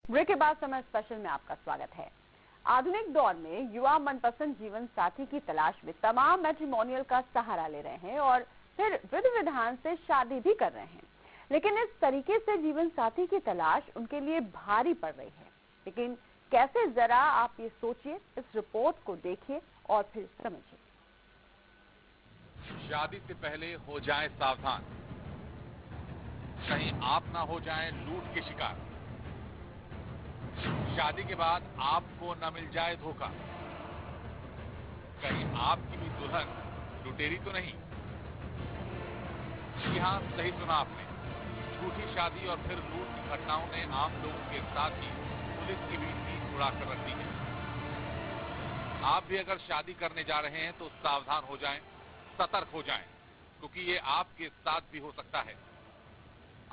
Break के बाद समय स्पेशल में आपका स्वागत है। आधुनिक दौर में युवा मनपसंद जीवन साथी की तलाश में तमाम मैट्रिमोनियल का सहारा ले रहे हैं और फिर विधि विधान से शादी भी कर रहे हैं। लेकिन इस तरीके से जीवन साथी की तलाश उनके लिए भारी पड़ रही है। लेकिन कैसे, जरा आप ये सोचिए, इस रिपोर्ट को देखिए और फिर समझिए। शादी से पहले हो जाएं सावधान, कहीं आप ना हो जाएं लूट के शिकार। शादी के बाद आपको न मिल जाए धोखा, कहीं आपकी भी दुल्हन लुटेरी तो नहीं। जी हां, सही सुना आपने। झूठी शादी और फिर लूट की घटनाओं ने आम लोगों के साथ ही पुलिस की भी नींद उड़ाकर रख दी है। आप भी अगर शादी करने जा रहे हैं तो सावधान हो जाएं, सतर्क हो जाएं, क्योंकि ये आपके साथ भी हो सकता है।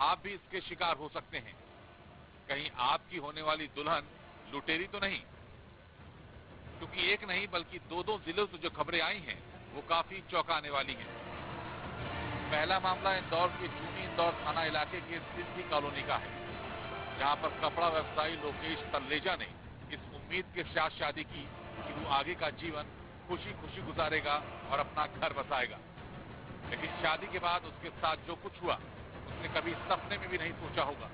आप भी इसके शिकार हो सकते हैं। कहीं आपकी होने वाली दुल्हन लुटेरी तो नहीं, क्योंकि एक नहीं बल्कि दो जिलों से जो खबरें आई हैं वो काफी चौंकाने वाली हैं। पहला मामला इंदौर के जूनी इंदौर थाना इलाके के सिंधी कॉलोनी का है, जहां पर कपड़ा व्यवसायी लोकेश तल्लेजा ने इस उम्मीद के साथ शादी की कि वो आगे का जीवन खुशी खुशी गुजारेगा और अपना घर बसाएगा। लेकिन शादी के बाद उसके साथ जो कुछ हुआ उसने कभी सपने में भी नहीं सोचा होगा।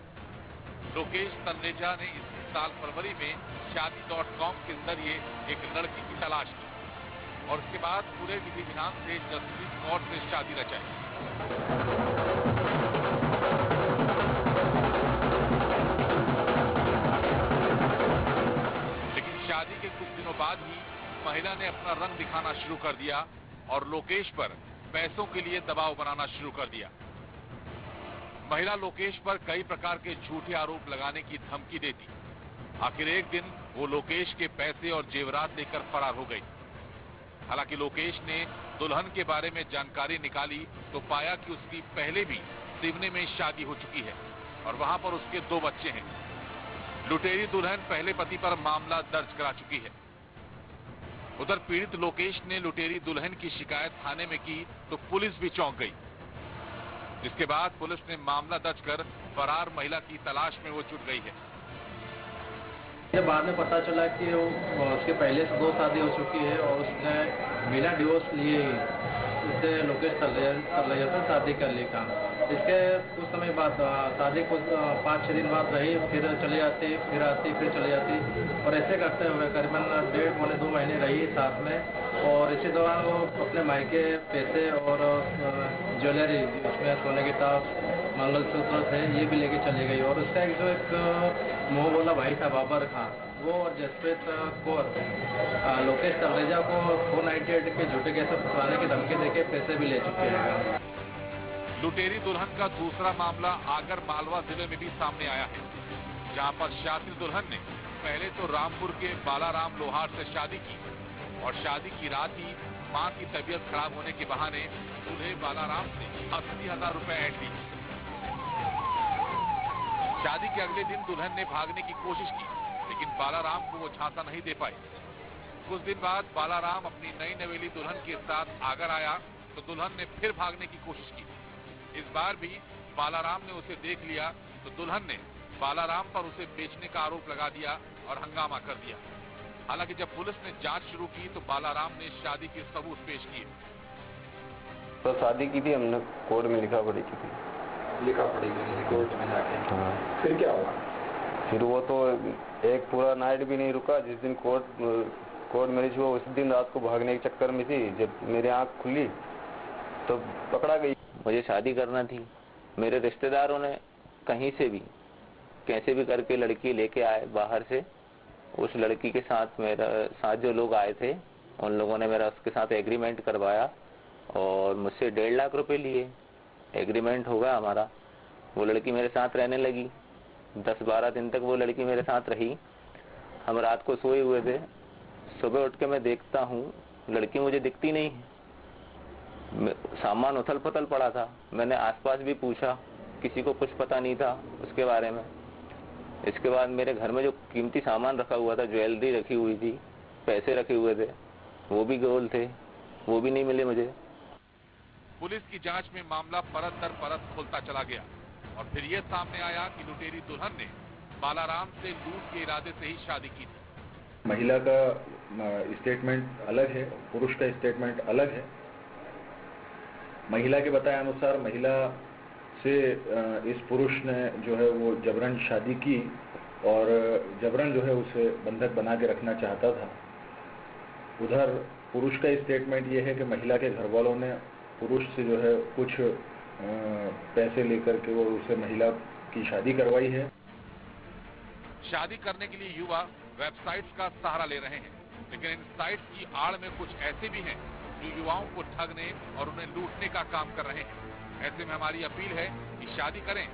लोकेश तल्लेजा ने इस साल फरवरी में शादी.com के जरिए एक लड़की की तलाश की और उसके बाद पूरे विधि विधान से जस्टिस कोर्ट से शादी रचाई। लेकिन शादी के कुछ दिनों बाद ही महिला ने अपना रंग दिखाना शुरू कर दिया और लोकेश पर पैसों के लिए दबाव बनाना शुरू कर दिया। महिला लोकेश पर कई प्रकार के झूठे आरोप लगाने की धमकी देती। आखिर एक दिन वो लोकेश के पैसे और जेवरात लेकर फरार हो गई। हालांकि लोकेश ने दुल्हन के बारे में जानकारी निकाली तो पाया कि उसकी पहले भी सिवनी में शादी हो चुकी है और वहां पर उसके 2 बच्चे हैं। लुटेरी दुल्हन पहले पति पर मामला दर्ज करा चुकी है। उधर पीड़ित लोकेश ने लुटेरी दुल्हन की शिकायत थाने में की तो पुलिस भी चौंक गई, जिसके बाद पुलिस ने मामला दर्ज कर फरार महिला की तलाश में वो जुट गई है। बाद में पता चला कि उसके पहले से 2 शादी हो चुकी है और उसने बिना डिवोर्स लिए उससे लोकेश तल्लेजा से शादी कर ली था। इसके कुछ समय बाद शादी कुछ 5-6 दिन बाद रही, फिर चली जाती, फिर आती, फिर चली जाती और ऐसे करते हुए करीबन 1.5-2 महीने रही साथ में। और इसी दौरान वो अपने मायके पैसे और ज्वेलरी, उसमें सोने की टाप, मंगलसूत्र थे, ये भी लेके चली गई। और उसका एक मुंह बोला भाई था बाबर खां, वो और जसप्रीत कौर लोकेश तल्लेजा को 498 के झूठे केस फंसाने की धमकी देके पैसे भी ले चुके हैं। लुटेरी दुल्हन का दूसरा मामला आगर मालवा जिले में भी सामने आया है, जहां पर शादी दुल्हन ने पहले तो रामपुर के बालाराम लोहार से शादी की और शादी की रात ही मां की तबीयत खराब होने के बहाने दूल्हे बालाराम से 80,000 रुपए ऐंठ ली। शादी के अगले दिन दुल्हन ने भागने की कोशिश की, लेकिन बालाराम को वो झांसा नहीं दे पाई। कुछ दिन बाद बालाराम अपनी नई नवेली दुल्हन के साथ आगर आया तो दुल्हन ने फिर भागने की कोशिश की। इस बार भी बालाराम ने उसे देख लिया तो दुल्हन ने बालाराम पर उसे बेचने का आरोप लगा दिया और हंगामा कर दिया। हालांकि जब पुलिस ने जांच शुरू की तो बालाराम ने शादी के सबूत पेश किए। तो शादी की थी हमने, कोर्ट में लिखा पड़ी की थी। लिखा पड़ेगी कोर्ट में जाके। हाँ। फिर क्या हुआ? फिर वो तो एक पूरा नाइट भी नहीं रुका। जिस दिन कोर्ट मैरिज हुआ उस दिन रात को भागने के चक्कर में थी। जब मेरी आंख खुली तो पकड़ा गई। मुझे शादी करना थी। मेरे रिश्तेदारों ने कहीं से भी कैसे भी करके लड़की लेके आए बाहर से। उस लड़की के साथ मेरा साथ जो लोग आए थे उन लोगों ने मेरा उसके साथ एग्रीमेंट करवाया और मुझसे 1.5 लाख रुपए लिए। एग्रीमेंट हो गया हमारा। वो लड़की मेरे साथ रहने लगी। 10-12 दिन तक वो लड़की मेरे साथ रही। हम रात को सोए हुए थे। सुबह उठ के मैं देखता हूँ लड़की मुझे दिखती नहीं है। सामान उथल पुथल पड़ा था। मैंने आसपास भी पूछा, किसी को कुछ पता नहीं था उसके बारे में। इसके बाद मेरे घर में जो कीमती सामान रखा हुआ था, ज्वेलरी रखी हुई थी, पैसे रखे हुए थे, वो भी गोल थे, वो भी नहीं मिले मुझे। पुलिस की जांच में मामला परत दर परत खुलता चला गया और फिर यह सामने आया कि लुटेरी दुल्हन ने बालाराम से लूट के इरादे से ही शादी की थी। महिला का स्टेटमेंट अलग है, पुरुष का स्टेटमेंट अलग है। महिला के बताए अनुसार महिला से इस पुरुष ने जो है वो जबरन शादी की और जबरन जो है उसे बंधक बना के रखना चाहता था। उधर पुरुष का स्टेटमेंट ये है कि महिला के घर वालों ने पुरुष से जो है कुछ पैसे लेकर के वो उसे महिला की शादी करवाई है। शादी करने के लिए युवा वेबसाइट्स का सहारा ले रहे हैं, लेकिन इन साइट्स की आड़ में कुछ ऐसे भी हैं जो युवाओं को ठगने और उन्हें लूटने का काम कर रहे हैं। ऐसे में हमारी अपील है कि शादी करें